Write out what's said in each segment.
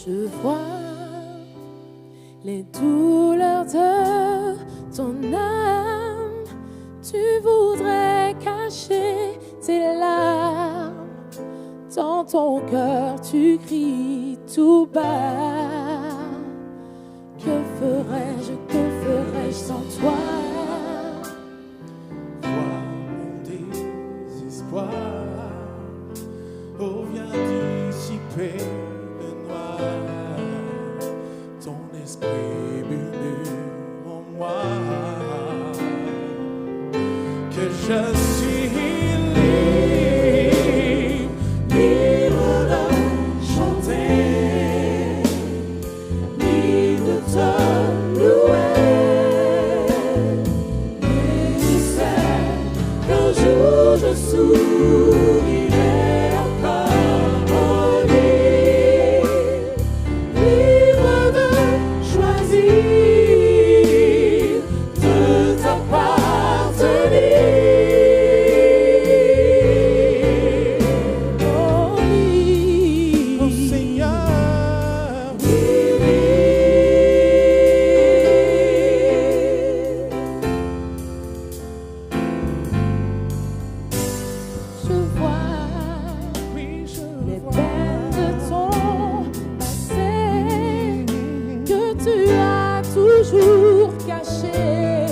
Je vois les douleurs de ton âme. Tu voudrais cacher tes larmes. Dans ton cœur, tu cries tout bas. Que ferais-je sans toi? Vois mon désespoir. Oh, viens dissiper le noir. Ton esprit murmure en moi. Que je suis libre, libre de chanter, libre de te louer. Et je sais qu'un jour je sourirai encore. Oh, libre, libre de choisir de t'appartenir. Oh Seigneur, Je vois oui, je les vois. peines de ton passé que tu as toujours caché.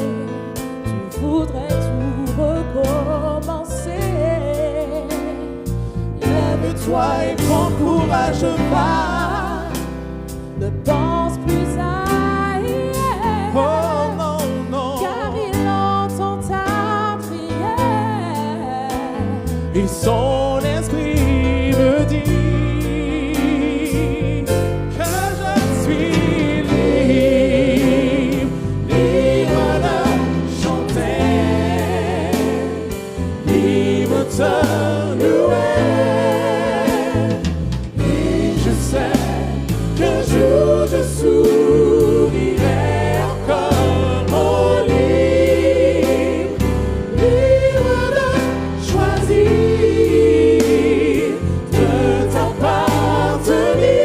Tu voudrais tout recommencer. Lève-toi et prends courage, va. Ne pense plus à hier, Oh non, non. car il entend ta prière. Et son esprit me dit que je suis libre, libre de chanter, libre de te louer. Et je sais qu'un jour je sourirai encore. Oh, libre, libre de choisir de t'appartenir.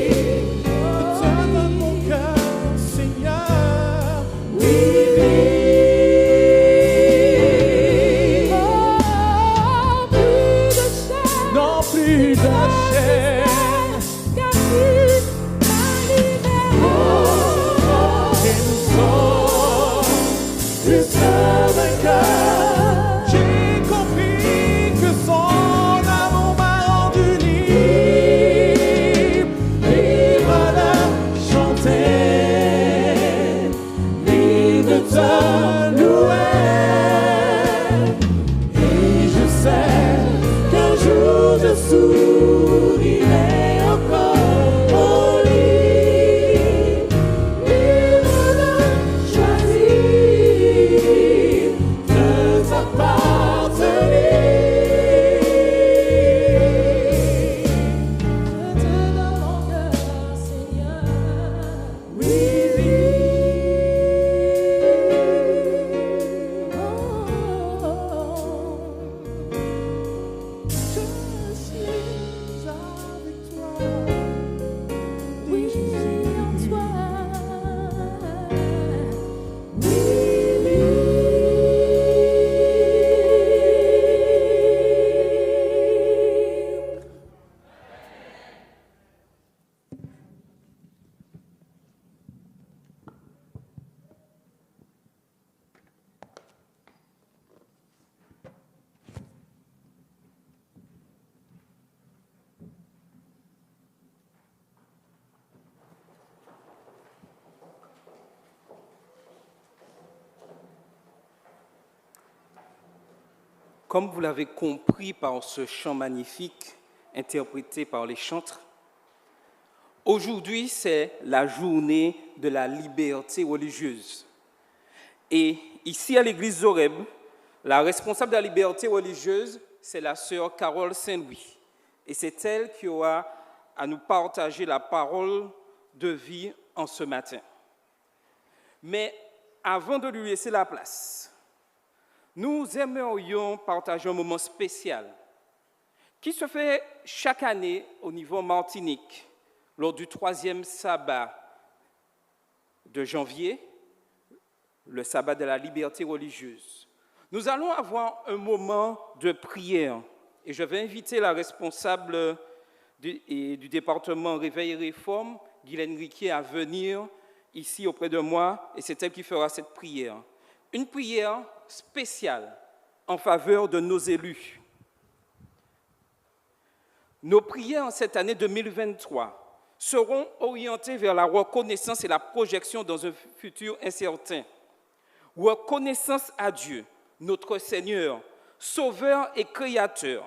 Je te donne mon cœur, Seigneur. Oui, Oh, plus de chair, non plus de chair. car Christ m'a libéré. Et nous sommes plus d'un cœur. J'ai compris que son amour m'a rendu libre, libre de chanter, libre de te louer. Et je sais qu'un jour je sourirai encore. Oh, libre, libre de choisir de t'appartenir. Je te donne mon cœur, Seigneur. Oui, je suis avec toi. Oui, en toi. Comme vous l'avez compris par ce chant magnifique interprété par les chantres, aujourd'hui c'est la journée de la liberté religieuse. Et ici à l'église Zoreb, la responsable de la liberté religieuse, c'est la sœur Carole Saint-Louis. Et c'est elle qui aura à nous partager la parole de vie en ce matin. Mais avant de lui laisser la place, nous aimerions partager un moment spécial qui se fait chaque année au niveau Martinique, lors du 3e sabbat de janvier, le sabbat de la liberté religieuse. Nous allons avoir un moment de prière et je vais inviter la responsable du département Réveil et Réforme, Guylaine Riquier, à venir ici auprès de moi et c'est elle qui fera cette prière. Une prière spéciale en faveur de nos élus. Nos prières en cette année 2023 seront orientées vers la reconnaissance et la projection dans un futur incertain. Reconnaissance à Dieu, notre Seigneur, Sauveur et Créateur,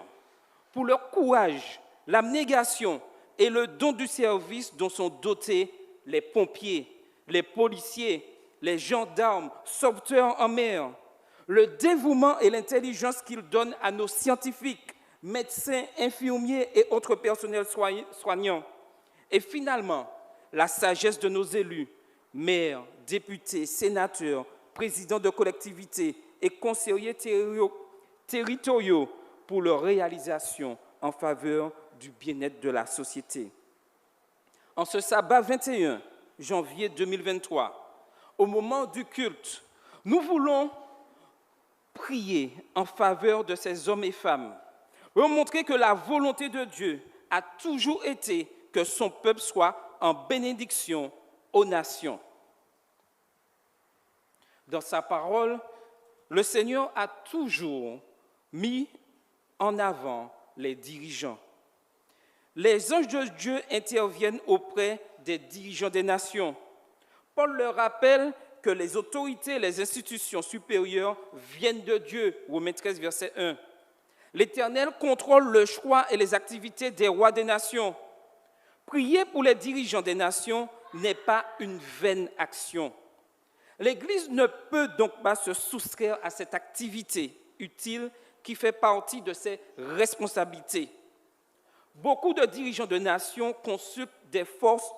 pour leur courage, l'abnégation et le don du service dont sont dotés les pompiers, les policiers, les gendarmes, sauveteurs en mer, le dévouement et l'intelligence qu'ils donnent à nos scientifiques, médecins, infirmiers et autres personnels soignants. Et finalement, la sagesse de nos élus, maires, députés, sénateurs, présidents de collectivités et conseillers territoriaux pour leur réalisation en faveur du bien-être de la société. En ce sabbat 21 janvier 2023, au moment du culte, nous voulons prier en faveur de ces hommes et femmes, remontrer que la volonté de Dieu a toujours été que son peuple soit en bénédiction aux nations. Dans sa parole, le Seigneur a toujours mis en avant les dirigeants. Les anges de Dieu interviennent auprès des dirigeants des nations. Paul leur rappelle que les autorités et les institutions supérieures viennent de Dieu, Romains 13, verset 1. L'Éternel contrôle le choix et les activités des rois des nations. Prier pour les dirigeants des nations n'est pas une vaine action. L'Église ne peut donc pas se soustraire à cette activité utile qui fait partie de ses responsabilités. Beaucoup de dirigeants de nations consultent des forces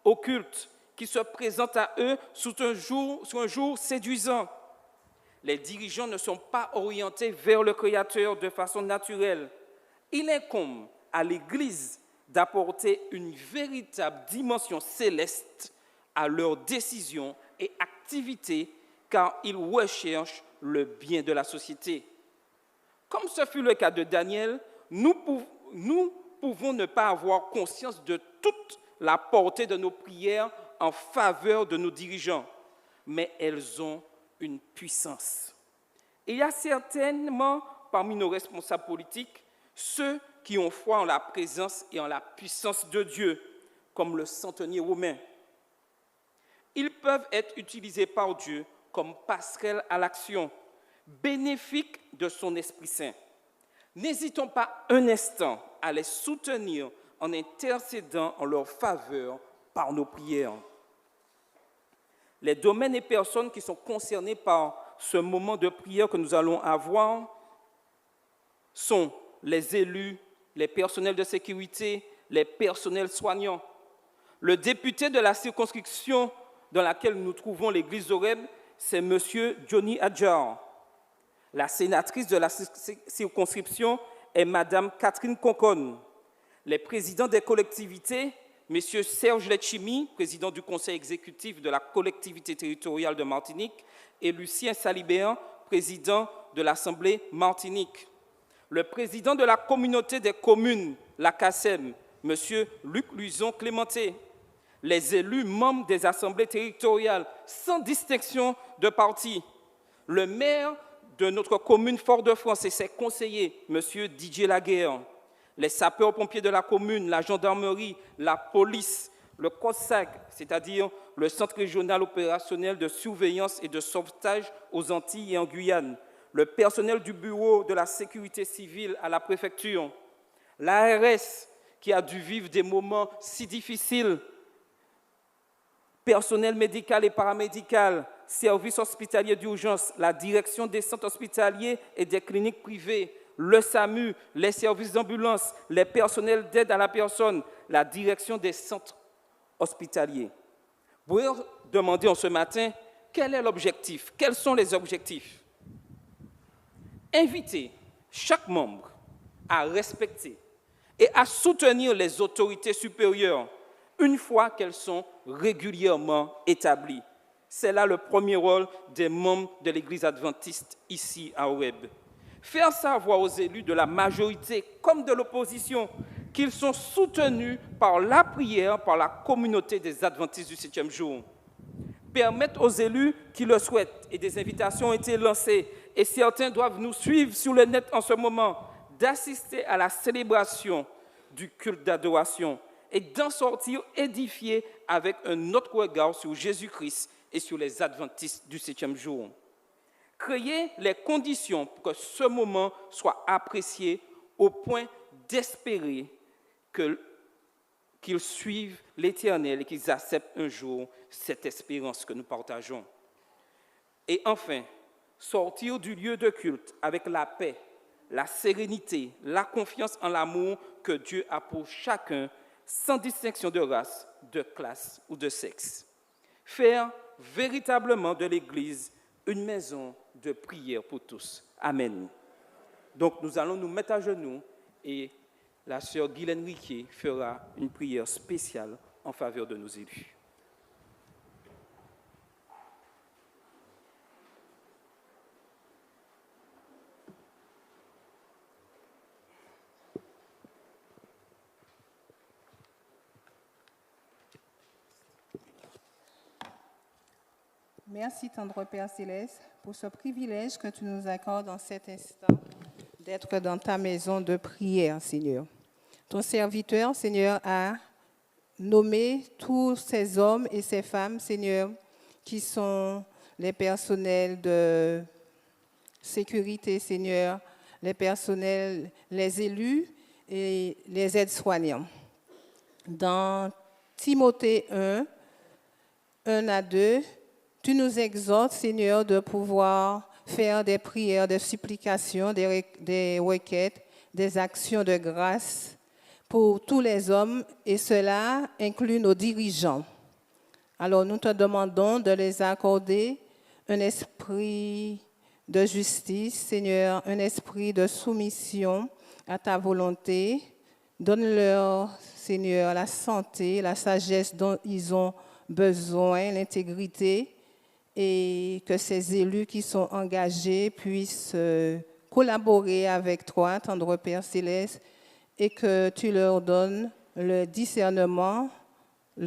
occultes qui se présentent à eux sous un jour séduisant. Les dirigeants ne sont pas orientés vers le Créateur de façon naturelle. Il incombe à l'Église d'apporter une véritable dimension céleste à leurs décisions et activités, car ils recherchent le bien de la société. Comme ce fut le cas de Daniel, nous pouvons ne pas avoir conscience de toute la portée de nos prières en faveur de nos dirigeants, mais elles ont une puissance. Il y a certainement parmi nos responsables politiques ceux qui ont foi en la présence et en la puissance de Dieu, comme le centenier romain. Ils peuvent être utilisés par Dieu comme passerelles à l'action, bénéfiques de son Esprit Saint. N'hésitons pas un instant à les soutenir en intercédant en leur faveur par nos prières. Les domaines et personnes qui sont concernés par ce moment de prière que nous allons avoir sont les élus, les personnels de sécurité, les personnels soignants. Le député de la circonscription dans laquelle nous trouvons l'église Zoreb, c'est M. Johnny Adjar. La sénatrice de la circonscription est Mme Catherine Concon. Les présidents des collectivités, M. Serge Letchimi, président du conseil exécutif de la collectivité territoriale de Martinique, et Lucien Salibéan, président de l'Assemblée Martinique. Le président de la communauté des communes, la CACEM, M. Luc Luison Clémenté. Les élus membres des assemblées territoriales, sans distinction de parti. Le maire de notre commune Fort-de-France et ses conseillers, M. Didier Laguerre. Les sapeurs-pompiers de la commune, la gendarmerie, la police, le COSAC, c'est-à-dire le Centre régional opérationnel de surveillance et de sauvetage aux Antilles et en Guyane, le personnel du bureau de la sécurité civile à la préfecture, l'ARS qui a dû vivre des moments si difficiles, personnel médical et paramédical, services hospitaliers d'urgence, la direction des centres hospitaliers et des cliniques privées, le SAMU, les services d'ambulance, les personnels d'aide à la personne, la direction des centres hospitaliers. Vous pouvez demander en ce matin, quel est l'objectif? Quels sont les objectifs? Inviter chaque membre à respecter et à soutenir les autorités supérieures une fois qu'elles sont régulièrement établies. C'est là le premier rôle des membres de l'Église adventiste ici à Horeb. Faire savoir aux élus de la majorité comme de l'opposition qu'ils sont soutenus par la prière, par la communauté des adventistes du 7e jour. Permettre aux élus qui le souhaitent, et des invitations ont été lancées, et certains doivent nous suivre sur le net en ce moment, d'assister à la célébration du culte d'adoration et d'en sortir édifiés avec un autre regard sur Jésus-Christ et sur les adventistes du 7e jour. Créer les conditions pour que ce moment soit apprécié au point d'espérer qu'ils suivent l'Éternel et qu'ils acceptent un jour cette espérance que nous partageons. Et enfin, sortir du lieu de culte avec la paix, la sérénité, la confiance en l'amour que Dieu a pour chacun, sans distinction de race, de classe ou de sexe. Faire véritablement de l'Église une maison de prière pour tous. Amen. Donc nous allons nous mettre à genoux et la sœur Guylaine Riquier fera une prière spéciale en faveur de nos élus. Merci, tendre Père Céleste, pour ce privilège que tu nous accordes en cet instant d'être dans ta maison de prière, Seigneur. Ton serviteur, Seigneur, a nommé tous ces hommes et ces femmes, Seigneur, qui sont les personnels de sécurité, Seigneur, les personnels, les élus et les aides-soignants. Dans Timothée 1, 1 à 2, tu nous exhortes, Seigneur, de pouvoir faire des prières, des supplications, des requêtes, des actions de grâce pour tous les hommes, et cela inclut nos dirigeants. Alors nous te demandons de les accorder un esprit de justice, Seigneur, un esprit de soumission à ta volonté. Donne-leur, Seigneur, la santé, la sagesse dont ils ont besoin, l'intégrité, et que ces élus qui sont engagés puissent collaborer avec toi, tendre Père Céleste, et que tu leur donnes le discernement,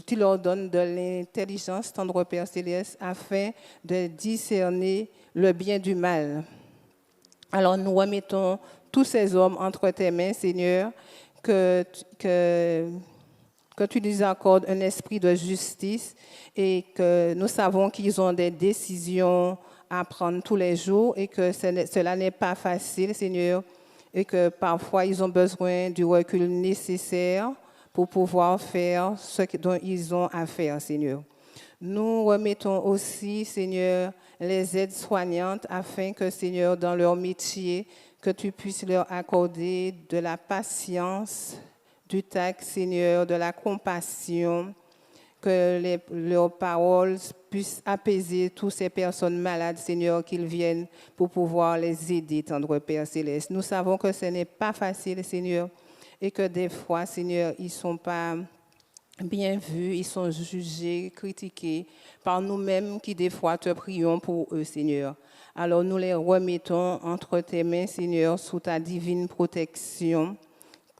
tu leur donnes de l'intelligence, tendre Père Céleste, afin de discerner le bien du mal. Alors nous remettons tous ces hommes entre tes mains, Seigneur, que tu nous accordes un esprit de justice et que nous savons qu'ils ont des décisions à prendre tous les jours et que cela n'est pas facile, Seigneur, et que parfois ils ont besoin du recul nécessaire pour pouvoir faire ce dont ils ont à faire, Seigneur. Nous remettons aussi, Seigneur, les aides soignantes afin que, Seigneur, dans leur métier, que tu puisses leur accorder de la patience, du tact, Seigneur, de la compassion, que leurs paroles puissent apaiser toutes ces personnes malades, Seigneur, qu'ils viennent pour pouvoir les aider, tendre Père Céleste. Nous savons que ce n'est pas facile, Seigneur, et que des fois, Seigneur, ils ne sont pas bien vus, ils sont jugés, critiqués par nous-mêmes qui des fois te prions pour eux, Seigneur. Alors nous les remettons entre tes mains, Seigneur, sous ta divine protection.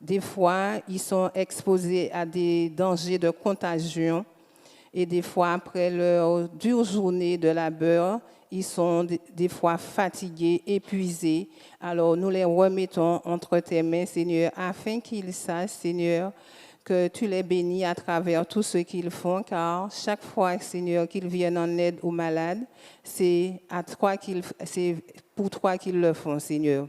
Des fois, ils sont exposés à des dangers de contagion et des fois, après leur dure journée de labeur, ils sont des fois fatigués, épuisés. Alors, nous les remettons entre tes mains, Seigneur, afin qu'ils sachent, Seigneur, que tu les bénis à travers tout ce qu'ils font, car chaque fois, Seigneur, qu'ils viennent en aide aux malades, c'est pour toi qu'ils le font, Seigneur.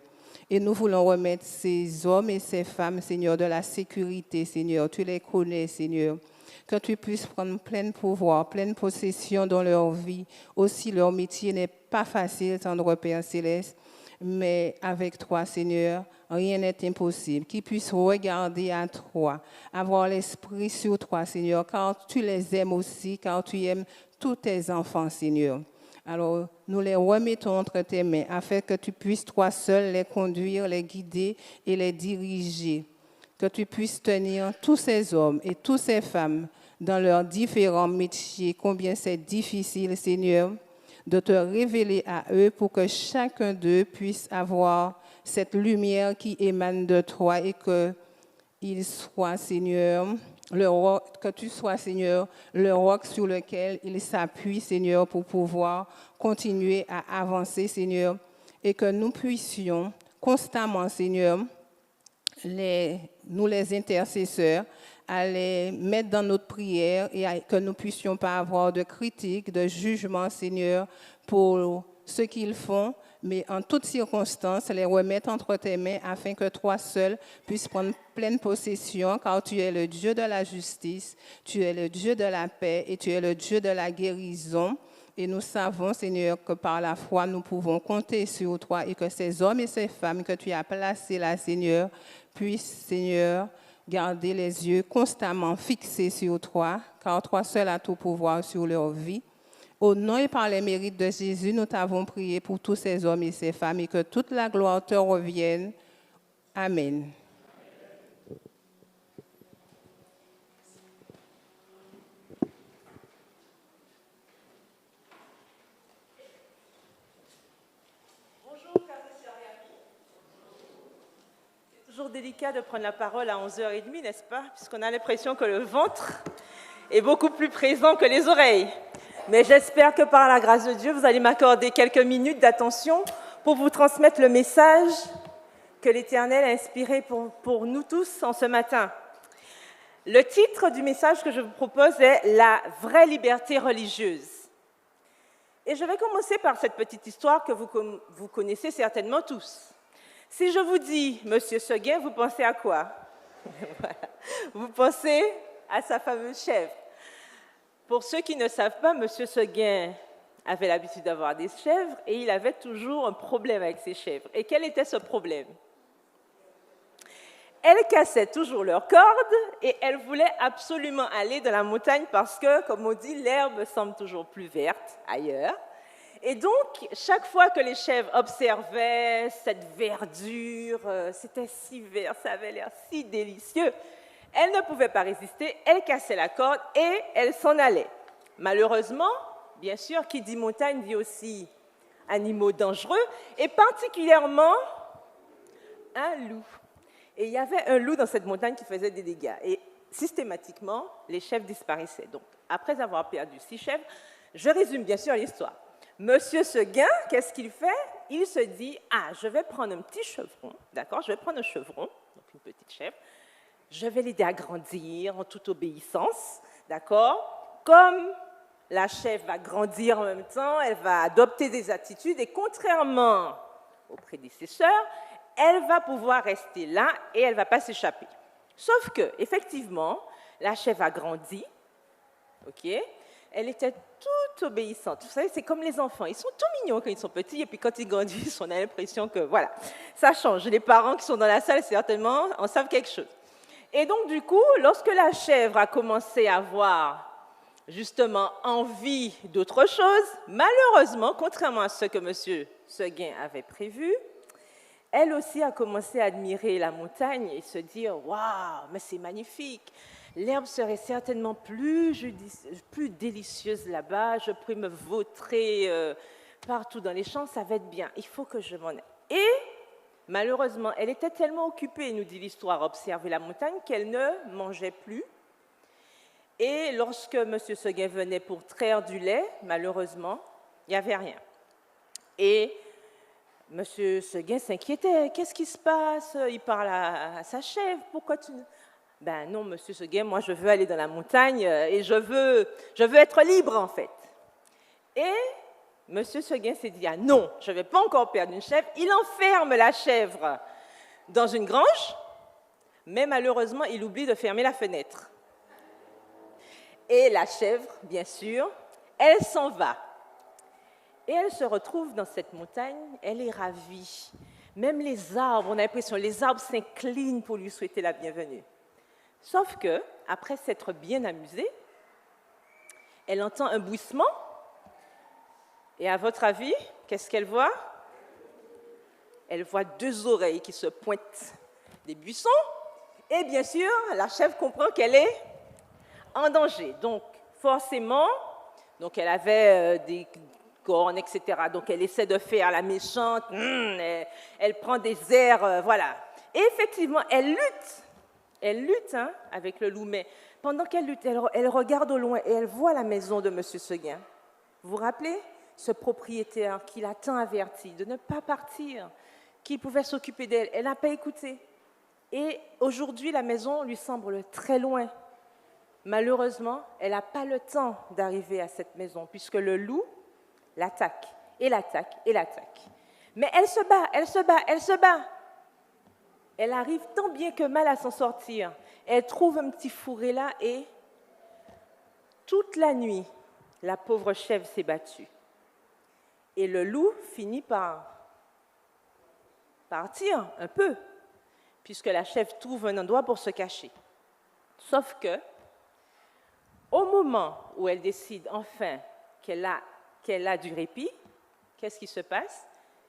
Et nous voulons remettre ces hommes et ces femmes, Seigneur, de la sécurité, Seigneur. Tu les connais, Seigneur. Que tu puisses prendre plein pouvoir, pleine possession dans leur vie. Aussi, leur métier n'est pas facile, tendre Père Céleste. Mais avec toi, Seigneur, rien n'est impossible. Qu'ils puissent regarder à toi, avoir l'esprit sur toi, Seigneur, car tu les aimes aussi, car tu aimes tous tes enfants, Seigneur. Alors, nous les remettons entre tes mains afin que tu puisses, toi seul, les conduire, les guider et les diriger. Que tu puisses tenir tous ces hommes et toutes ces femmes dans leurs différents métiers, combien c'est difficile, Seigneur, de te révéler à eux pour que chacun d'eux puisse avoir cette lumière qui émane de toi et qu'il soit, Seigneur, que tu sois, Seigneur, le roc sur lequel il s'appuie, Seigneur, pour pouvoir continuer à avancer, Seigneur, et que nous puissions constamment, Seigneur, nous les intercesseurs, à les mettre dans notre prière et que nous ne puissions pas avoir de critiques, de jugements, Seigneur, pour ce qu'ils font, mais en toutes circonstances, les remettre entre tes mains afin que toi seul puisses prendre pleine possession, car tu es le Dieu de la justice, tu es le Dieu de la paix et tu es le Dieu de la guérison. Et nous savons, Seigneur, que par la foi, nous pouvons compter sur toi et que ces hommes et ces femmes que tu as placés là, Seigneur, puissent, Seigneur, garder les yeux constamment fixés sur toi, car toi seul as tout pouvoir sur leur vie. Au nom et par les mérites de Jésus, nous t'avons prié pour tous ces hommes et ces femmes et que toute la gloire te revienne. Amen. C'est toujours délicat de prendre la parole à 11h30, n'est-ce pas? Puisqu'on a l'impression que le ventre est beaucoup plus présent que les oreilles. Mais j'espère que par la grâce de Dieu, vous allez m'accorder quelques minutes d'attention pour vous transmettre le message que l'Éternel a inspiré pour nous tous en ce matin. Le titre du message que je vous propose est « La vraie liberté religieuse ». Et je vais commencer par cette petite histoire que vous connaissez certainement tous. Si je vous dis « Monsieur Seguin », vous pensez à quoi? Voilà. Vous pensez à sa fameuse chèvre. Pour ceux qui ne savent pas, Monsieur Seguin avait l'habitude d'avoir des chèvres et il avait toujours un problème avec ses chèvres. Et quel était ce problème? Elles cassaient toujours leurs cordes et elles voulaient absolument aller dans la montagne parce que, comme on dit, l'herbe semble toujours plus verte ailleurs. Et donc, chaque fois que les chèvres observaient cette verdure, c'était si vert, ça avait l'air si délicieux, elles ne pouvaient pas résister, elles cassaient la corde et elles s'en allaient. Malheureusement, bien sûr, qui dit montagne dit aussi animaux dangereux, et particulièrement un loup. Et il y avait un loup dans cette montagne qui faisait des dégâts. Et systématiquement, les chèvres disparaissaient. Donc, après avoir perdu 6 chèvres, je résume bien sûr l'histoire. Monsieur Seguin, qu'est-ce qu'il fait? Il se dit, je vais prendre un petit chevron, d'accord? Je vais prendre un chevron, donc une petite chèvre. Je vais l'aider à grandir en toute obéissance, d'accord? Comme la chèvre va grandir en même temps, elle va adopter des attitudes et contrairement aux prédécesseurs, elle va pouvoir rester là et elle ne va pas s'échapper. Sauf que, effectivement, la chèvre a grandi, ok? Elle était toute obéissante. Vous savez, c'est comme les enfants. Ils sont tout mignons quand ils sont petits et puis quand ils grandissent, on a l'impression que, voilà, ça change. Les parents qui sont dans la salle, certainement, en savent quelque chose. Et donc, du coup, lorsque la chèvre a commencé à avoir justement envie d'autre chose, malheureusement, contrairement à ce que M. Seguin avait prévu, elle aussi a commencé à admirer la montagne et se dire « Waouh, mais c'est magnifique, l'herbe serait certainement plus délicieuse là-bas, je pourrais me vautrer partout dans les champs, ça va être bien, il faut que je m'en aille. » Et malheureusement, elle était tellement occupée, nous dit l'histoire, à observer la montagne qu'elle ne mangeait plus. Et lorsque M. Seguin venait pour traire du lait, malheureusement, il n'y avait rien. Et M. Seguin s'inquiétait. Qu'est-ce qui se passe? Il parle à sa chèvre. Pourquoi tu ne... Ben non, M. Seguin, moi je veux aller dans la montagne et je veux être libre en fait. Et M. Seguin s'est dit, non, je ne vais pas encore perdre une chèvre. Il enferme la chèvre dans une grange, mais malheureusement, il oublie de fermer la fenêtre. Et la chèvre, bien sûr, elle s'en va. Et elle se retrouve dans cette montagne, elle est ravie. Même les arbres, on a l'impression, les arbres s'inclinent pour lui souhaiter la bienvenue. Sauf que, après s'être bien amusée, elle entend un bruissement Et à votre avis, qu'est-ce qu'elle voit? Elle voit 2 oreilles qui se pointent des buissons. Et bien sûr, la chèvre comprend qu'elle est en danger. Donc, forcément, donc elle avait des cornes, etc. Donc, elle essaie de faire la méchante. Elle prend des airs, voilà. Et effectivement, elle lutte. Elle lutte avec le loup. Mais pendant qu'elle lutte, elle regarde au loin et elle voit la maison de M. Seguin. Vous vous rappelez? Ce propriétaire qui l'a tant averti de ne pas partir, qui pouvait s'occuper d'elle. Elle n'a pas écouté. Et aujourd'hui, la maison lui semble très loin. Malheureusement, elle n'a pas le temps d'arriver à cette maison, puisque le loup l'attaque, et l'attaque, et l'attaque. Mais elle se bat, elle se bat, elle se bat. Elle arrive tant bien que mal à s'en sortir. Elle trouve un petit fourré là, et toute la nuit, la pauvre chèvre s'est battue. Et le loup finit par partir un peu, puisque la chèvre trouve un endroit pour se cacher. Sauf que, au moment où elle décide enfin qu'elle a du répit, qu'est-ce qui se passe?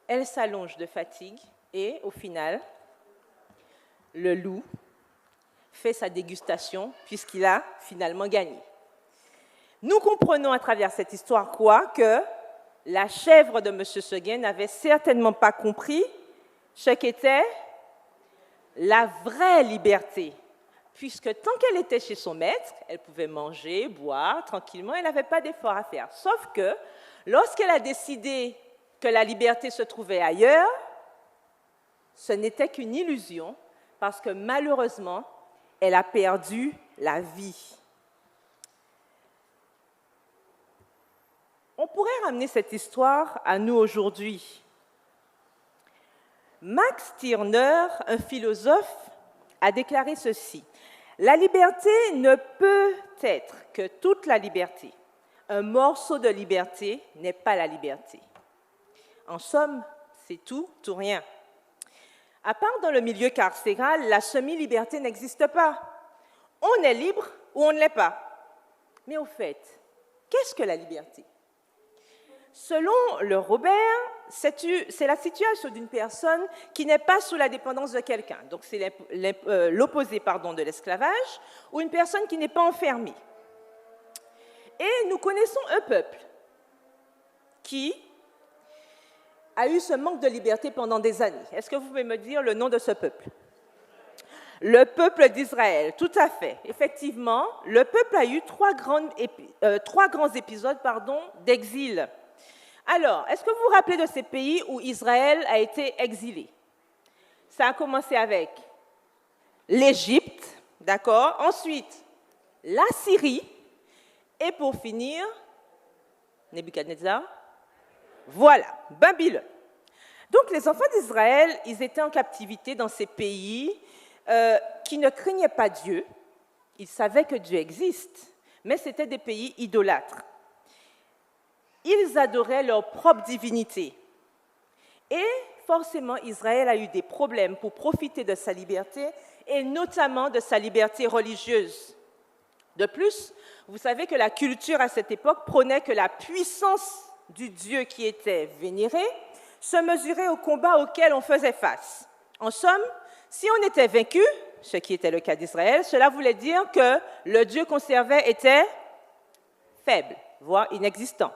Elle s'allonge de fatigue et, au final, le loup fait sa dégustation puisqu'il a finalement gagné. Nous comprenons à travers cette histoire quoi? Que la chèvre de M. Seguin n'avait certainement pas compris ce qu'était la vraie liberté, puisque tant qu'elle était chez son maître, elle pouvait manger, boire tranquillement, elle n'avait pas d'effort à faire. Sauf que lorsqu'elle a décidé que la liberté se trouvait ailleurs, ce n'était qu'une illusion, parce que malheureusement, elle a perdu la vie. On pourrait ramener cette histoire à nous aujourd'hui. Max Stirner, un philosophe, a déclaré ceci: « La liberté ne peut être que toute la liberté. Un morceau de liberté n'est pas la liberté. » En somme, c'est tout ou rien. À part dans le milieu carcéral, la semi-liberté n'existe pas. On est libre ou on ne l'est pas. Mais au fait, qu'est-ce que la liberté? Selon le Robert, c'est la situation d'une personne qui n'est pas sous la dépendance de quelqu'un. Donc, c'est l'opposé de l'esclavage, ou une personne qui n'est pas enfermée. Et nous connaissons un peuple qui a eu ce manque de liberté pendant des années. Est-ce que vous pouvez me dire le nom de ce peuple? Le peuple d'Israël, tout à fait. Effectivement, le peuple a eu trois grands épisodes d'exil. Alors, est-ce que vous vous rappelez de ces pays où Israël a été exilé? Ça a commencé avec l'Égypte, d'accord? Ensuite, la Syrie, et pour finir, Nebuchadnezzar. Voilà, Babylone. Donc, les enfants d'Israël, ils étaient en captivité dans ces pays qui ne craignaient pas Dieu. Ils savaient que Dieu existe, mais c'était des pays idolâtres. Ils adoraient leur propre divinité. Et forcément, Israël a eu des problèmes pour profiter de sa liberté, et notamment de sa liberté religieuse. De plus, vous savez que la culture à cette époque prônait que la puissance du Dieu qui était vénéré se mesurait au combat auquel on faisait face. En somme, si on était vaincu, ce qui était le cas d'Israël, cela voulait dire que le Dieu qu'on servait était faible, voire inexistant.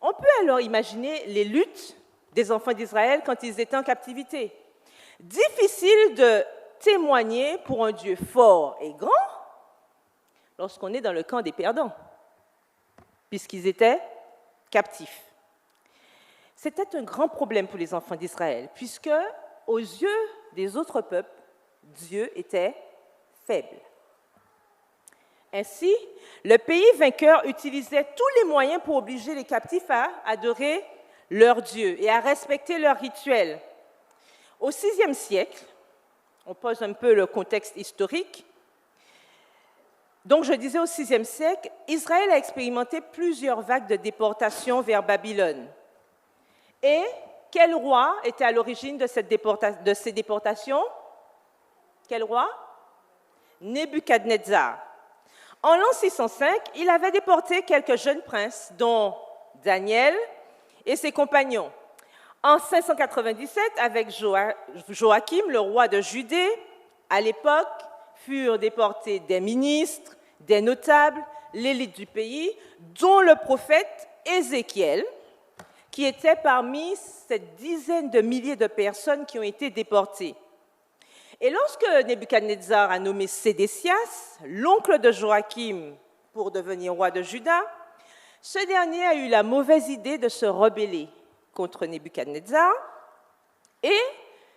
On peut alors imaginer les luttes des enfants d'Israël quand ils étaient en captivité. Difficile de témoigner pour un Dieu fort et grand lorsqu'on est dans le camp des perdants, puisqu'ils étaient captifs. C'était un grand problème pour les enfants d'Israël, puisque, aux yeux des autres peuples, Dieu était faible. Ainsi, le pays vainqueur utilisait tous les moyens pour obliger les captifs à adorer leur Dieu et à respecter leurs rituels. Au VIe siècle, on pose un peu le contexte historique. Donc, je disais au VIe siècle, Israël a expérimenté plusieurs vagues de déportation vers Babylone. Et quel roi était à l'origine de ces déportations? Quel roi? Nebuchadnezzar. En l'an 605, il avait déporté quelques jeunes princes, dont Daniel, et ses compagnons. En 597, avec Joachim, le roi de Judée, à l'époque, furent déportés des ministres, des notables, l'élite du pays, dont le prophète Ézéchiel, qui était parmi cette dizaine de milliers de personnes qui ont été déportées. Et lorsque Nebuchadnezzar a nommé Sédécias, l'oncle de Joachim, pour devenir roi de Juda, ce dernier a eu la mauvaise idée de se rebeller contre Nebuchadnezzar et,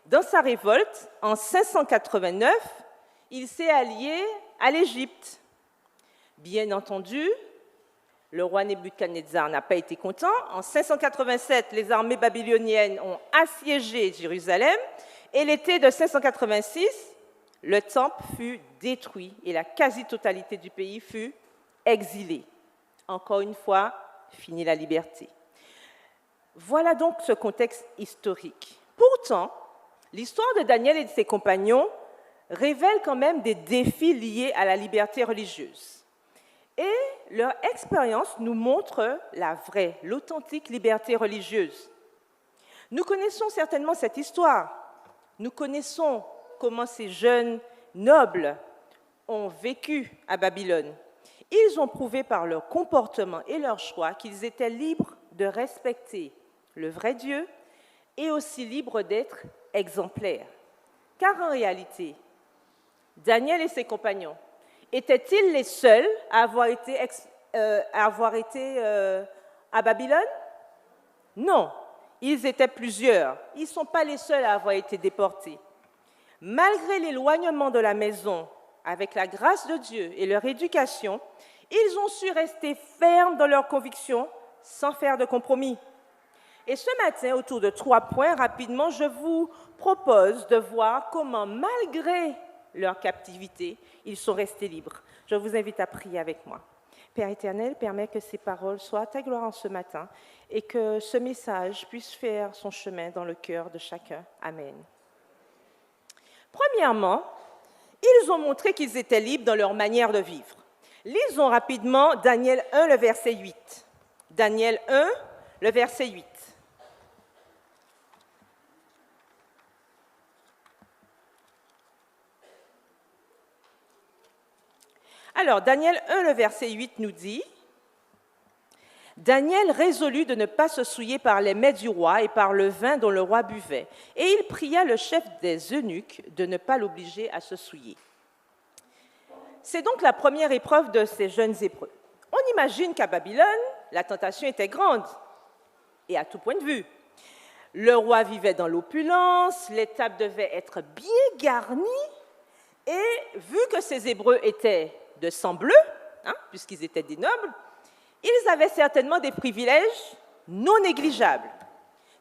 dans sa révolte, en 589, il s'est allié à l'Égypte. Bien entendu, le roi Nebuchadnezzar n'a pas été content. En 587, les armées babyloniennes ont assiégé Jérusalem et l'été de 586, le temple fut détruit et la quasi-totalité du pays fut exilée. Encore une fois, fini la liberté. Voilà donc ce contexte historique. Pourtant, l'histoire de Daniel et de ses compagnons révèle quand même des défis liés à la liberté religieuse. Et leur expérience nous montre la vraie, l'authentique liberté religieuse. Nous connaissons certainement cette histoire. Nous connaissons comment ces jeunes nobles ont vécu à Babylone. Ils ont prouvé par leur comportement et leur choix qu'ils étaient libres de respecter le vrai Dieu et aussi libres d'être exemplaires. Car en réalité, Daniel et ses compagnons étaient-ils les seuls à avoir été à Babylone? Non, ils étaient plusieurs. Ils ne sont pas les seuls à avoir été déportés. Malgré l'éloignement de la maison, avec la grâce de Dieu et leur éducation, ils ont su rester fermes dans leurs convictions sans faire de compromis. Et ce matin, autour de 3 points, rapidement, je vous propose de voir comment, malgré leur captivité, ils sont restés libres. Je vous invite à prier avec moi. Père éternel, permets que ces paroles soient à ta gloire en ce matin et que ce message puisse faire son chemin dans le cœur de chacun. Amen. Premièrement, ils ont montré qu'ils étaient libres dans leur manière de vivre. Lisons rapidement Daniel 1, le verset 8. Daniel 1, le verset 8. Alors, Daniel 1, le verset 8 nous dit « Daniel résolut de ne pas se souiller par les mets du roi et par le vin dont le roi buvait, et il pria le chef des eunuques de ne pas l'obliger à se souiller. » C'est donc la première épreuve de ces jeunes Hébreux. On imagine qu'à Babylone, la tentation était grande, et à tout point de vue. Le roi vivait dans l'opulence, les tables devaient être bien garnies, et vu que ces Hébreux étaient de sang bleu, puisqu'ils étaient des nobles, ils avaient certainement des privilèges non négligeables.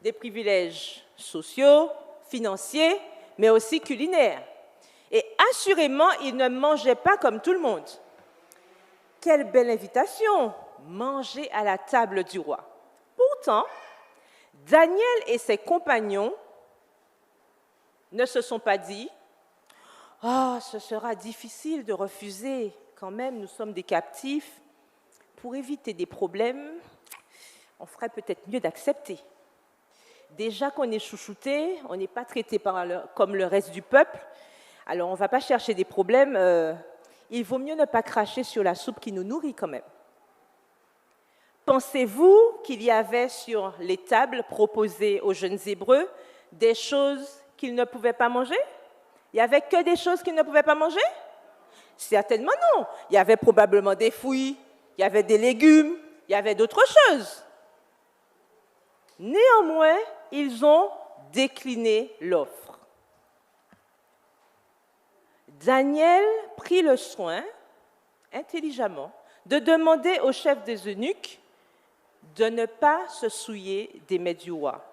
Des privilèges sociaux, financiers, mais aussi culinaires. Et assurément, ils ne mangeaient pas comme tout le monde. Quelle belle invitation, manger à la table du roi. Pourtant, Daniel et ses compagnons ne se sont pas dit « Ah, ce sera difficile de refuser, quand même, nous sommes des captifs. Pour éviter des problèmes, on ferait peut-être mieux d'accepter. Déjà qu'on est chouchouté, on n'est pas traité comme le reste du peuple, alors on ne va pas chercher des problèmes. Il vaut mieux ne pas cracher sur la soupe qui nous nourrit quand même. » Pensez-vous qu'il y avait sur les tables proposées aux jeunes Hébreux des choses qu'ils ne pouvaient pas manger? Il n'y avait que des choses qu'ils ne pouvaient pas manger? Certainement non. Il y avait probablement des fruits, il y avait des légumes, il y avait d'autres choses. Néanmoins, ils ont décliné l'offre. Daniel prit le soin, intelligemment, de demander au chef des eunuques de ne pas se souiller des mets du roi.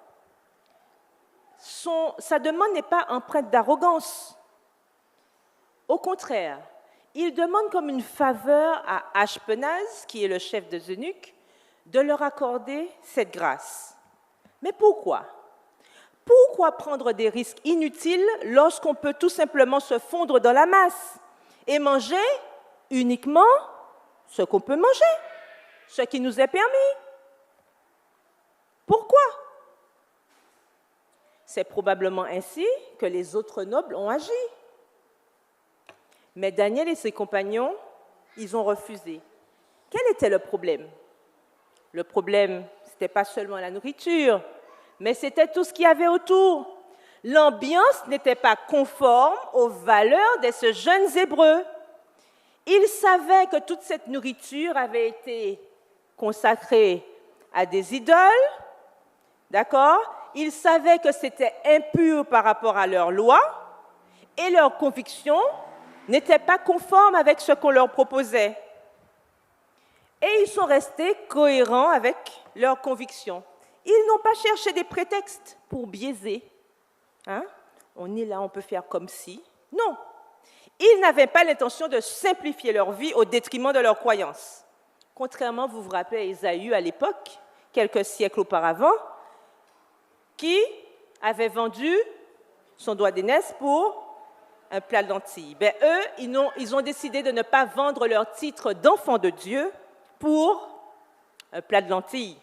Sa demande n'est pas empreinte d'arrogance. Au contraire, il demande comme une faveur à Ashpenaz, qui est le chef des eunuques, de leur accorder cette grâce. Mais pourquoi? Pourquoi prendre des risques inutiles lorsqu'on peut tout simplement se fondre dans la masse et manger uniquement ce qu'on peut manger, ce qui nous est permis? Pourquoi? C'est probablement ainsi que les autres nobles ont agi. Mais Daniel et ses compagnons, ils ont refusé. Quel était le problème? Le problème, ce n'était pas seulement la nourriture, mais c'était tout ce qu'il y avait autour. L'ambiance n'était pas conforme aux valeurs de ces jeunes Hébreux. Ils savaient que toute cette nourriture avait été consacrée à des idoles, d'accord? Ils savaient que c'était impur par rapport à leur loi et leurs convictions n'étaient pas conformes avec ce qu'on leur proposait. Et ils sont restés cohérents avec leurs convictions. Ils n'ont pas cherché des prétextes pour biaiser. Hein? On est là, on peut faire comme si. Non. Ils n'avaient pas l'intention de simplifier leur vie au détriment de leurs croyances. Contrairement, vous vous rappelez, à Ésaü à l'époque, quelques siècles auparavant, qui avait vendu son doigt d'aînesse pour un plat de lentilles. Ben, eux, ils ont décidé de ne pas vendre leur titre d'enfant de Dieu pour un plat de lentilles.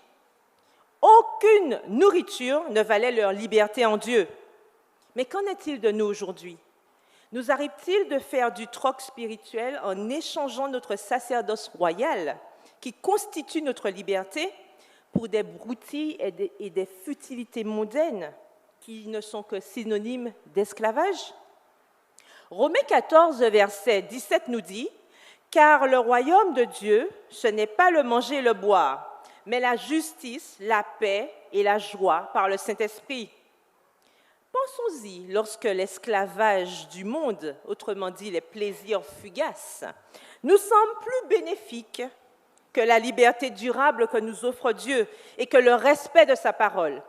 Aucune nourriture ne valait leur liberté en Dieu. Mais qu'en est-il de nous aujourd'hui? Nous arrive-t-il de faire du troc spirituel en échangeant notre sacerdoce royal, qui constitue notre liberté, pour des broutilles et des futilités mondaines qui ne sont que synonymes d'esclavage? Romains 14, verset 17 nous dit « Car le royaume de Dieu, ce n'est pas le manger et le boire, mais la justice, la paix et la joie par le Saint-Esprit. » Pensons-y lorsque l'esclavage du monde, autrement dit les plaisirs fugaces, nous semble plus bénéfique que la liberté durable que nous offre Dieu et que le respect de sa parole.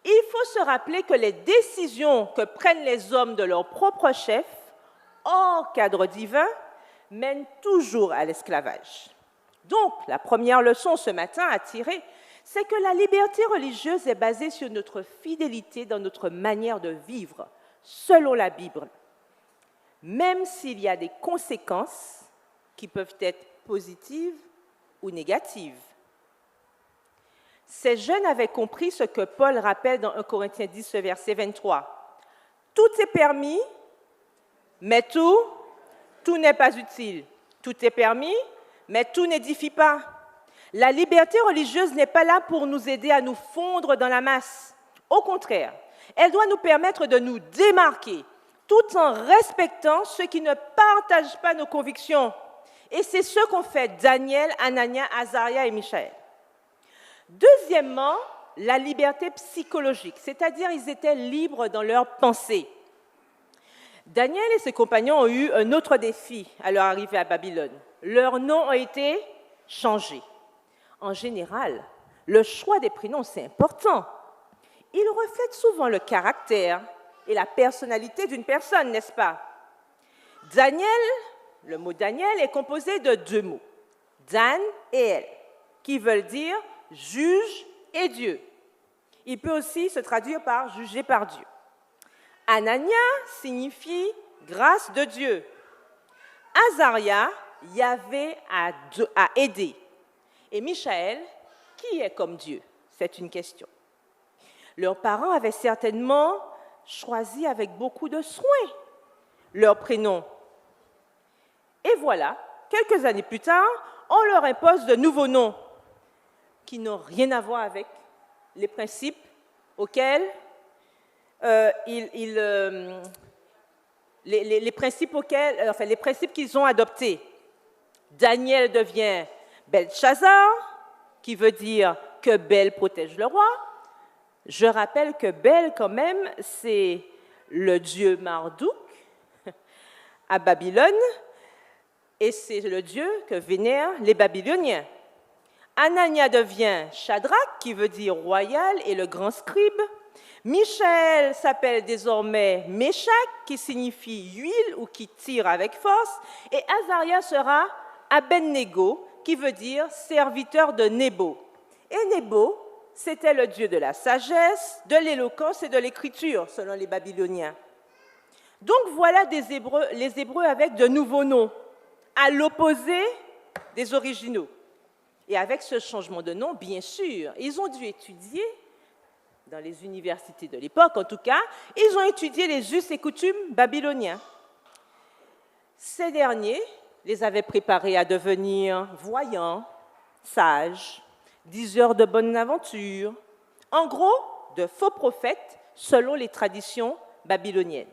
Il faut se rappeler que les décisions que prennent les hommes de leur propre chef, hors cadre divin, mènent toujours à l'esclavage. Donc, la première leçon ce matin à tirer, c'est que la liberté religieuse est basée sur notre fidélité dans notre manière de vivre, selon la Bible, même s'il y a des conséquences qui peuvent être positives ou négatives. Ces jeunes avaient compris ce que Paul rappelle dans 1 Corinthiens 10, verset 23. « Tout est permis, mais tout n'est pas utile. Tout est permis, mais tout n'édifie pas. » La liberté religieuse n'est pas là pour nous aider à nous fondre dans la masse. Au contraire, elle doit nous permettre de nous démarquer, tout en respectant ceux qui ne partagent pas nos convictions. Et c'est ce qu'ont fait Daniel, Anania, Azaria et Michaël. Deuxièmement, la liberté psychologique, c'est-à-dire ils étaient libres dans leurs pensées. Daniel et ses compagnons ont eu un autre défi à leur arrivée à Babylone. Leurs noms ont été changés. En général, le choix des prénoms, c'est important. Il reflète souvent le caractère et la personnalité d'une personne, n'est-ce pas? Daniel, le mot Daniel est composé de deux mots, Dan et El, qui veulent dire juge et Dieu. Il peut aussi se traduire par jugé par Dieu. Anania signifie grâce de Dieu. Azaria, Yahvé a aidé. Et Michaël, qui est comme Dieu? C'est une question. Leurs parents avaient certainement choisi avec beaucoup de soin leur prénom. Et voilà, quelques années plus tard, on leur impose de nouveaux noms qui n'ont rien à voir avec les principes auxquels les principes qu'ils ont adoptés. Daniel devient Belchazzar, qui veut dire que Bel protège le roi. Je rappelle que Bel, quand même, c'est le dieu Marduk à Babylone, et c'est le dieu que vénèrent les Babyloniens. Anania devient Shadrach, qui veut dire royal et le grand scribe. Michaël s'appelle désormais Méshach, qui signifie huile ou qui tire avec force. Et Azaria sera Abednego, qui veut dire serviteur de Nebo. Et Nebo, c'était le dieu de la sagesse, de l'éloquence et de l'écriture, selon les Babyloniens. Donc voilà les Hébreux avec de nouveaux noms, à l'opposé des originaux. Et avec ce changement de nom, bien sûr, ils ont dû étudier dans les universités de l'époque en tout cas, ils ont étudié les us et coutumes babyloniens. Ces derniers les avaient préparés à devenir voyants, sages, diseurs de bonnes aventures, en gros, de faux prophètes selon les traditions babyloniennes.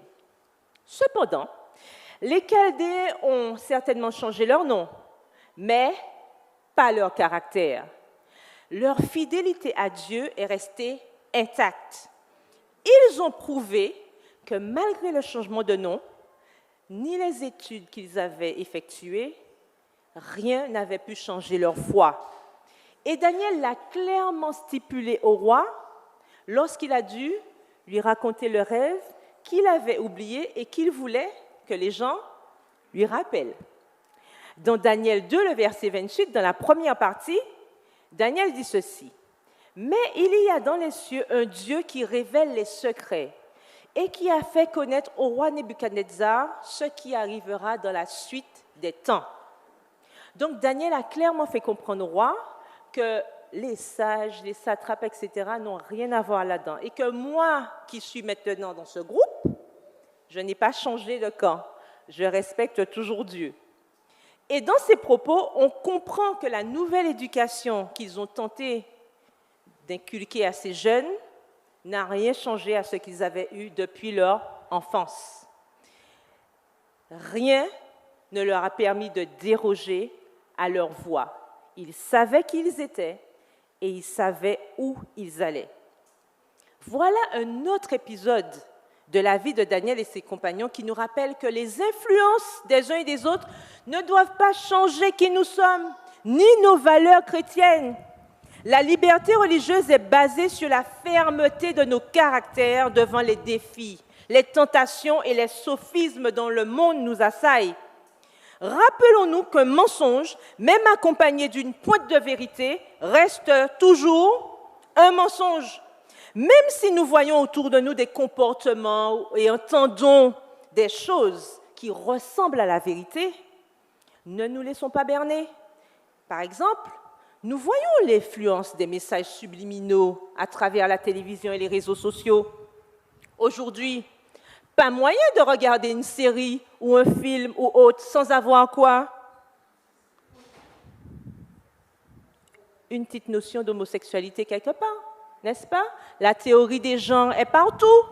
Cependant, les Chaldéens ont certainement changé leur nom, mais pas leur caractère. Leur fidélité à Dieu est restée intacte. Ils ont prouvé que malgré le changement de nom, ni les études qu'ils avaient effectuées, rien n'avait pu changer leur foi. Et Daniel l'a clairement stipulé au roi lorsqu'il a dû lui raconter le rêve qu'il avait oublié et qu'il voulait que les gens lui rappellent. Dans Daniel 2, le verset 28, dans la première partie, Daniel dit ceci. « Mais il y a dans les cieux un Dieu qui révèle les secrets et qui a fait connaître au roi Nebuchadnezzar ce qui arrivera dans la suite des temps. » Donc Daniel a clairement fait comprendre au roi que les sages, les satrapes, etc. n'ont rien à voir là-dedans. Et que moi, qui suis maintenant dans ce groupe, je n'ai pas changé de camp. Je respecte toujours Dieu. Et dans ces propos, on comprend que la nouvelle éducation qu'ils ont tenté d'inculquer à ces jeunes n'a rien changé à ce qu'ils avaient eu depuis leur enfance. Rien ne leur a permis de déroger à leur voie. Ils savaient qui ils étaient et ils savaient où ils allaient. Voilà un autre épisode de la vie de Daniel et ses compagnons qui nous rappelle que les influences des uns et des autres ne doivent pas changer qui nous sommes, ni nos valeurs chrétiennes. La liberté religieuse est basée sur la fermeté de nos caractères devant les défis, les tentations et les sophismes dont le monde nous assaille. Rappelons-nous qu'un mensonge, même accompagné d'une pointe de vérité, reste toujours un mensonge. Même si nous voyons autour de nous des comportements et entendons des choses qui ressemblent à la vérité, ne nous laissons pas berner. Par exemple, nous voyons l'influence des messages subliminaux à travers la télévision et les réseaux sociaux. Aujourd'hui, pas moyen de regarder une série ou un film ou autre sans avoir quoi? Une petite notion d'homosexualité quelque part, n'est-ce pas? La théorie des genres est partout.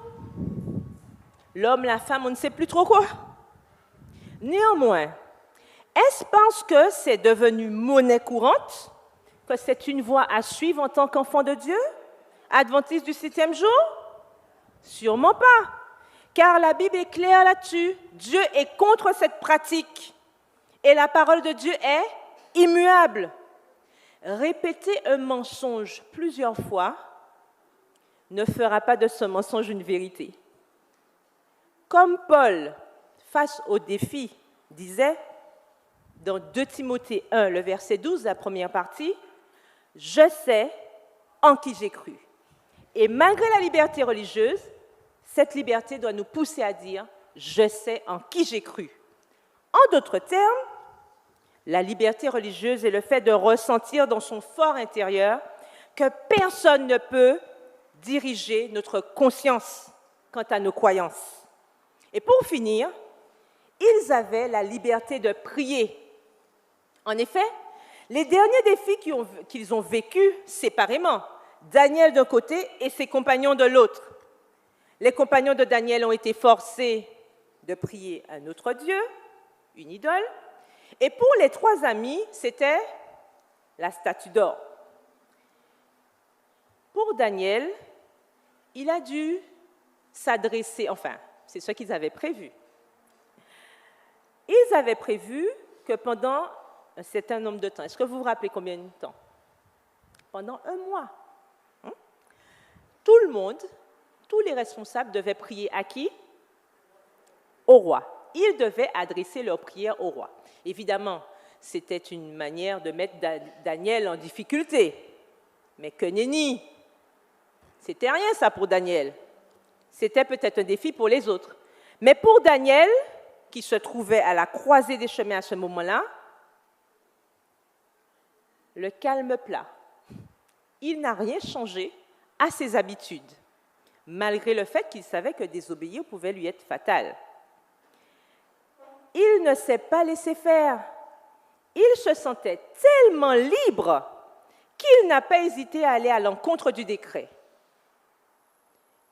L'homme, la femme, on ne sait plus trop quoi. Néanmoins, est-ce parce que c'est devenu monnaie courante que c'est une voie à suivre en tant qu'enfant de Dieu, adventiste du 7e jour? Sûrement pas, car la Bible est claire là-dessus. Dieu est contre cette pratique et la parole de Dieu est immuable. Répéter un mensonge plusieurs fois ne fera pas de ce mensonge une vérité. Comme Paul, face au défi, disait dans 2 Timothée 1, le verset 12, la première partie, « Je sais en qui j'ai cru ». Et malgré la liberté religieuse, cette liberté doit nous pousser à dire « Je sais en qui j'ai cru ». En d'autres termes, la liberté religieuse est le fait de ressentir dans son fort intérieur que personne ne peut diriger notre conscience quant à nos croyances. Et pour finir, ils avaient la liberté de prier. En effet, les derniers défis qu'ils ont vécus séparément, Daniel d'un côté et ses compagnons de l'autre. Les compagnons de Daniel ont été forcés de prier un autre Dieu, une idole, et pour les 3 amis, c'était la statue d'or. Pour Daniel, il a dû s'adresser, enfin, c'est ce qu'ils avaient prévu. Ils avaient prévu que pendant un certain nombre de temps, est-ce que vous vous rappelez combien de temps? Pendant 1 mois. Tout le monde, tous les responsables devaient prier à qui? Au roi. Ils devaient adresser leur prière au roi. Évidemment, c'était une manière de mettre Daniel en difficulté. Mais que nenni! C'était rien ça pour Daniel. C'était peut-être un défi pour les autres. Mais pour Daniel, qui se trouvait à la croisée des chemins à ce moment-là, le calme plat. Il n'a rien changé à ses habitudes, malgré le fait qu'il savait que désobéir pouvait lui être fatal. Il ne s'est pas laissé faire. Il se sentait tellement libre qu'il n'a pas hésité à aller à l'encontre du décret.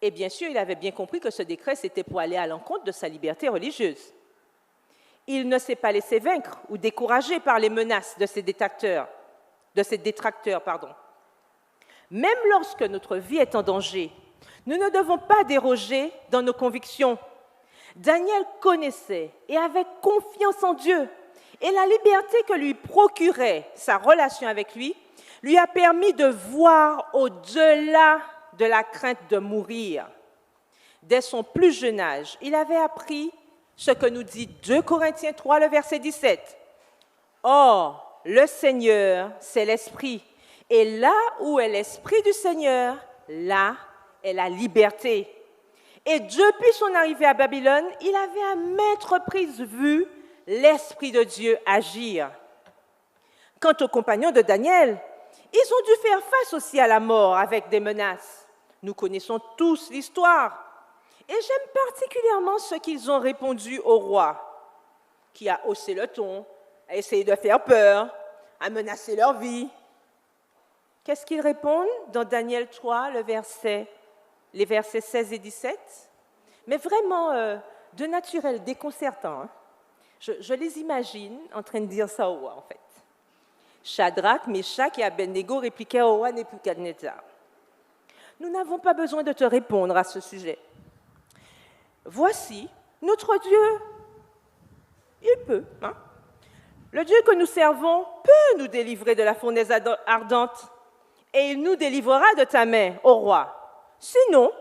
Et bien sûr, il avait bien compris que ce décret, c'était pour aller à l'encontre de sa liberté religieuse. Il ne s'est pas laissé vaincre ou décourager par les menaces de ses détracteurs. Même lorsque notre vie est en danger, nous ne devons pas déroger dans nos convictions. Daniel connaissait et avait confiance en Dieu. Et la liberté que lui procurait sa relation avec lui a permis de voir au-delà de la crainte de mourir. Dès son plus jeune âge, il avait appris ce que nous dit 2 Corinthiens 3, le verset 17. « Or, le Seigneur, c'est l'Esprit. Et là où est l'Esprit du Seigneur, là est la liberté. » Et depuis son arrivée à Babylone, il avait à maintes reprises vu l'Esprit de Dieu agir. Quant aux compagnons de Daniel, ils ont dû faire face aussi à la mort avec des menaces. Nous connaissons tous l'histoire. Et j'aime particulièrement ce qu'ils ont répondu au roi, qui a haussé le ton, a essayé de faire peur, a menacé leur vie. Qu'est-ce qu'ils répondent dans Daniel 3, les versets 16 et 17? Mais vraiment de naturel, déconcertant. Hein? Je les imagine en train de dire ça au roi, en fait. Shadrach, Meshach et Abednego répliquaient au roi Nebuchadnezzar. Nous n'avons pas besoin de te répondre à ce sujet. Voici, notre Dieu, il peut. Hein? Le Dieu que nous servons peut nous délivrer de la fournaise ardente et il nous délivrera de ta main, ô roi. Sinon,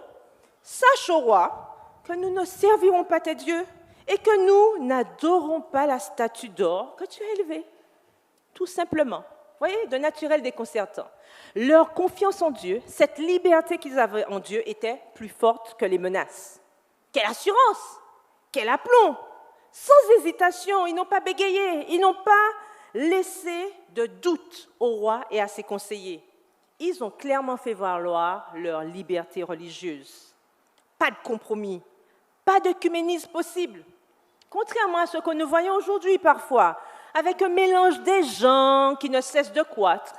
sache, ô roi, que nous ne servirons pas tes dieux et que nous n'adorons pas la statue d'or que tu as élevée. Tout simplement. Vous voyez, de naturel déconcertant. Leur confiance en Dieu, cette liberté qu'ils avaient en Dieu était plus forte que les menaces. Quelle assurance! Quel aplomb! Sans hésitation, ils n'ont pas bégayé, ils n'ont pas laissé de doute au roi et à ses conseillers. Ils ont clairement fait valoir leur liberté religieuse. Pas de compromis, pas d'œcuménisme possible. Contrairement à ce que nous voyons aujourd'hui parfois, avec un mélange des gens qui ne cessent de croître,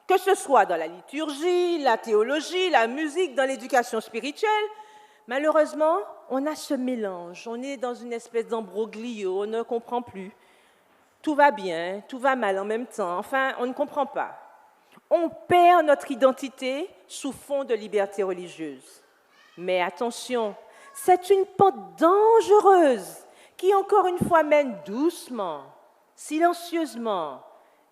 que ce soit dans la liturgie, la théologie, la musique, dans l'éducation spirituelle. Malheureusement, on a ce mélange, on est dans une espèce d'embroglio, on ne comprend plus. Tout va bien, tout va mal en même temps, enfin, on ne comprend pas. On perd notre identité sous fond de liberté religieuse. Mais attention, c'est une pente dangereuse qui, encore une fois, mène doucement, silencieusement,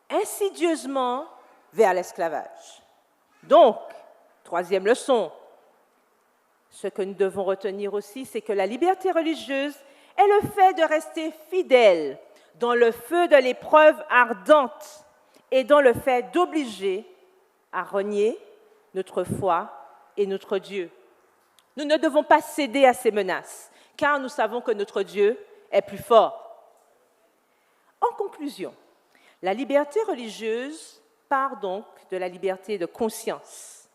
insidieusement vers l'esclavage. Donc, troisième leçon, ce que nous devons retenir aussi, c'est que la liberté religieuse est le fait de rester fidèle dans le feu de l'épreuve ardente et dans le fait d'obliger à renier notre foi et notre Dieu. Nous ne devons pas céder à ces menaces, car nous savons que notre Dieu est plus fort. En conclusion, la liberté religieuse part donc de la liberté de conscience.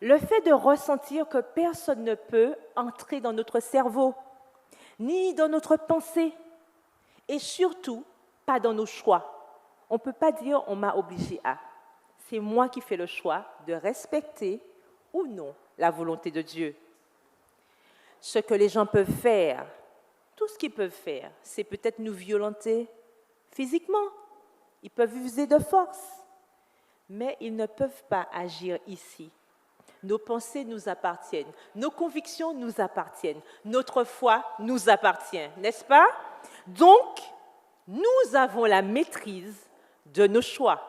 Le fait de ressentir que personne ne peut entrer dans notre cerveau, ni dans notre pensée, et surtout pas dans nos choix. On ne peut pas dire « on m'a obligé à ». C'est moi qui fais le choix de respecter ou non la volonté de Dieu. Ce que les gens peuvent faire, tout ce qu'ils peuvent faire, c'est peut-être nous violenter physiquement. Ils peuvent user de force, mais ils ne peuvent pas agir ici. Nos pensées nous appartiennent, nos convictions nous appartiennent, notre foi nous appartient, n'est-ce pas? Donc, nous avons la maîtrise de nos choix.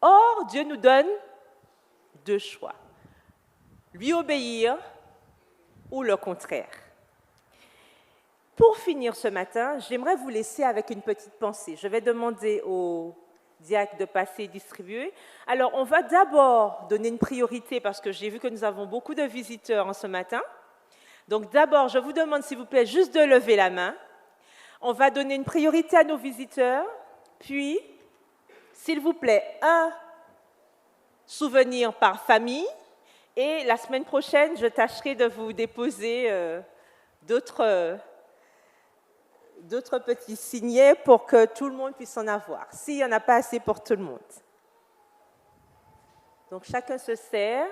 Or, Dieu nous donne 2 choix. Lui obéir ou le contraire. Pour finir ce matin, j'aimerais vous laisser avec une petite pensée. Je vais demander au diacre de passer et distribuer. Alors, on va d'abord donner une priorité parce que j'ai vu que nous avons beaucoup de visiteurs en ce matin. Donc, d'abord, je vous demande, s'il vous plaît, juste de lever la main. On va donner une priorité à nos visiteurs. Puis, s'il vous plaît, un souvenir par famille Et la semaine prochaine, je tâcherai de vous déposer d'autres petits signets pour que tout le monde puisse en avoir, s'il n'y en a pas assez pour tout le monde. Donc chacun se sert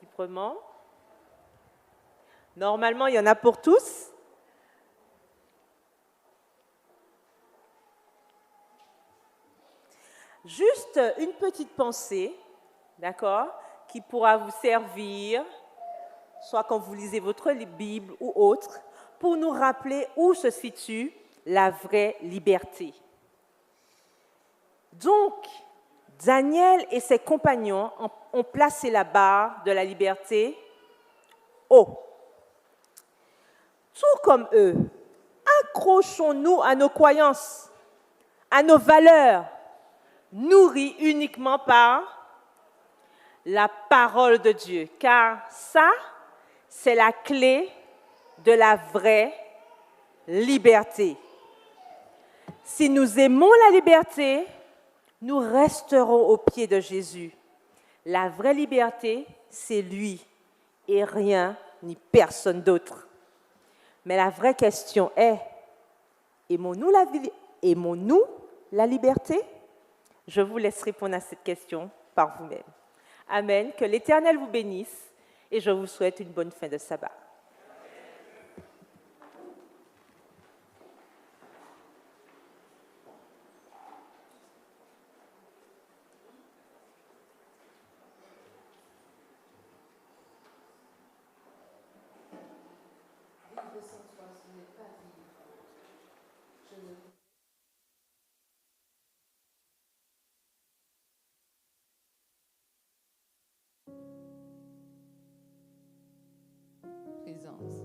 librement. Normalement, il y en a pour tous. Juste une petite pensée, d'accord, qui pourra vous servir, soit quand vous lisez votre Bible ou autre, pour nous rappeler où se situe la vraie liberté. Donc, Daniel et ses compagnons ont placé la barre de la liberté haut. Tout comme eux, accrochons-nous à nos croyances, à nos valeurs, nourries uniquement par la parole de Dieu, car ça, c'est la clé de la vraie liberté. Si nous aimons la liberté, nous resterons aux pieds de Jésus. La vraie liberté, c'est lui et rien ni personne d'autre. Mais la vraie question est, aimons-nous la liberté? Je vous laisse répondre à cette question par vous-même. Amen. Que l'Éternel vous bénisse et je vous souhaite une bonne fin de sabbat. Présence.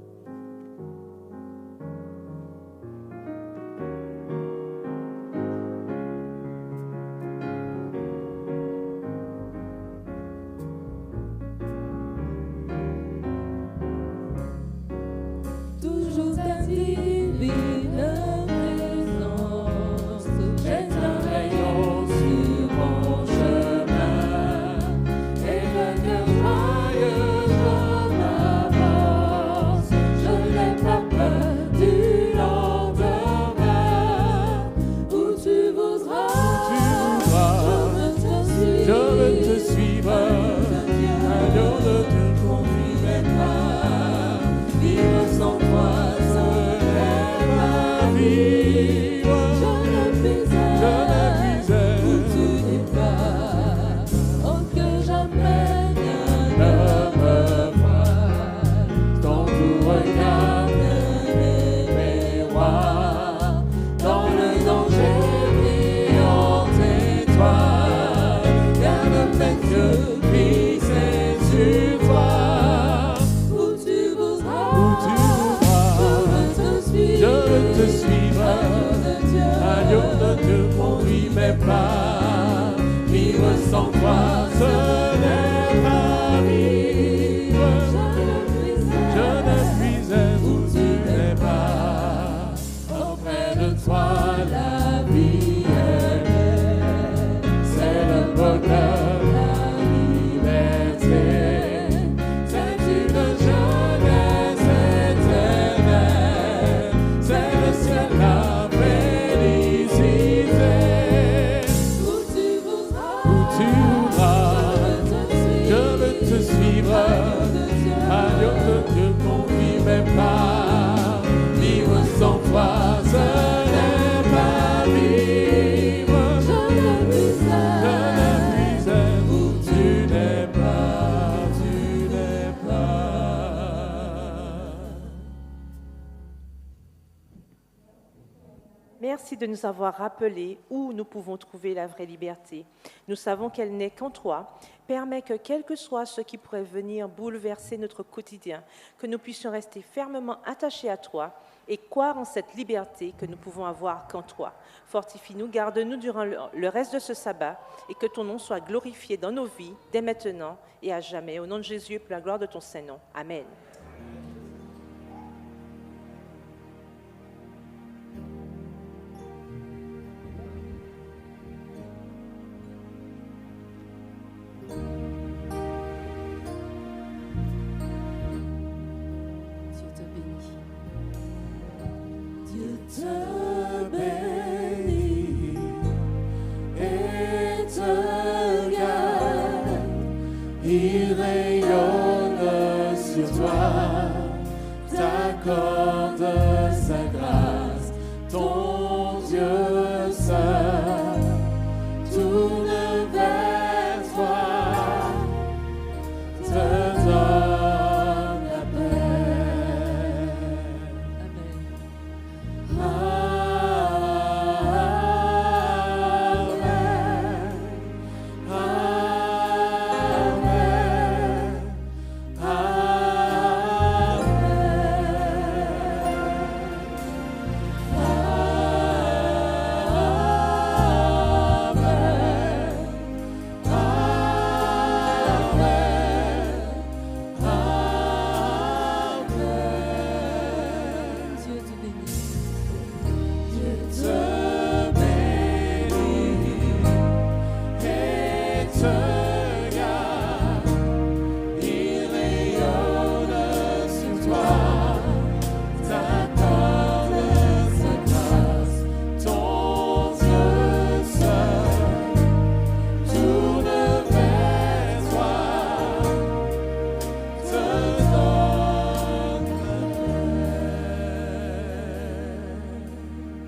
Toujours ta divine présence, jette un rayon sur mon chemin, et le cœur joyeux je m'avance. Je n'ai pas peur du lendemain, où tu voudras, je veux te suivre, agneau de Dieu, conduis mes pas, vivre sans toi, ce n'est pas vivre. Je ne puisais où tu n'es pas, oh que jamais rien ne me voit. Dans tout regard, les miroirs, dans le danger brillante étoile, garde mes yeux fixés sur toi. Où tu voudras, je veux te suivre, agneau de Dieu, conduis mes pas. Vivre sans toi, ce n'est pas vivre. Je ne puisais où tu n'es pas. Auprès de toi, la vie est belle. C'est le bonheur, la liberté. C'est une jeunesse éternelle. C'est le ciel, la félicité. Où tu voudras, je veux te suivre. Agneau de Dieu, conduis mes pas. Vivre sans toi, ce n'est pas vivre. Je ne puisais où tu n'es pas, tu n'es pas. Merci de nous avoir rappelé où nous pouvons trouver la vraie liberté. Nous savons qu'elle n'est qu'en toi. Permets que, quel que soit ce qui pourrait venir bouleverser notre quotidien, que nous puissions rester fermement attachés à toi et croire en cette liberté que nous pouvons avoir qu'en toi. Fortifie-nous, garde-nous durant le reste de ce sabbat et que ton nom soit glorifié dans nos vies, dès maintenant et à jamais. Au nom de Jésus et pour la gloire de ton Saint-Nom. Amen.